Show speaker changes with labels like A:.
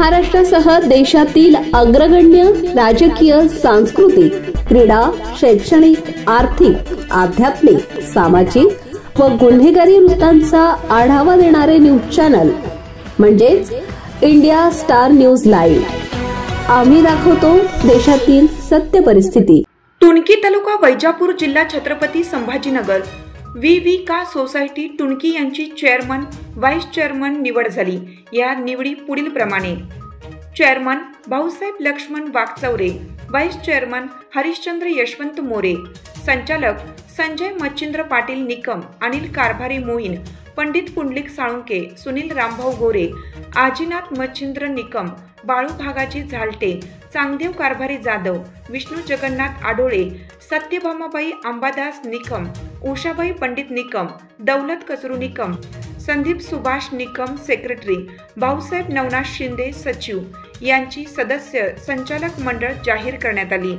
A: महाराष्ट्रासह देशातील अग्रगण्य राजकीय, सांस्कृतिक, क्रीडा, शैक्षणिक, आर्थिक, आध्यात्मिक, सामाजिक व गुन्हेगारी वृत्तांचा आढावा देणारे न्यूज चॅनल म्हणजेच इंडिया स्टार न्यूज लाईव्ह। आम्ही दाखवतो देशातील सत्य परिस्थिती।
B: टुणकी तालुका वैजापूर जिल्हा छत्रपती संभाजीनगर विविका सोसायटी टुणकी यांची चेअरमन व्हाईस चेअरमन निवड झाली। या निवडी पुढील प्रमाणे: chairman Bhausaheb Laxman Waghchaure, vice chairman Harishchandra Yashwant More, संचालक संजय मच्छिंद्र पाटील निकम, अनिल कारभारी मोहीन, पंडित पुंडलिक साळुंके, सुनील रामभाऊ गोरे, आजीनाथ मच्छिंद्र निकम, बाळू भागाजी झालटे, चांगदेव कारभारी जाधव, विष्णू जगन्नाथ आडोळे, सत्यभामाबाई अंबादास निकम, उषाबाई पंडित निकम, दौलत कचरू निकम, संदीप सुभाष निकम सेक्रेटरी, भाऊसाहेब नवनाथ शिंदे सचिव यांची सदस्य संचालक मंडळ जाहीर करण्यात आली।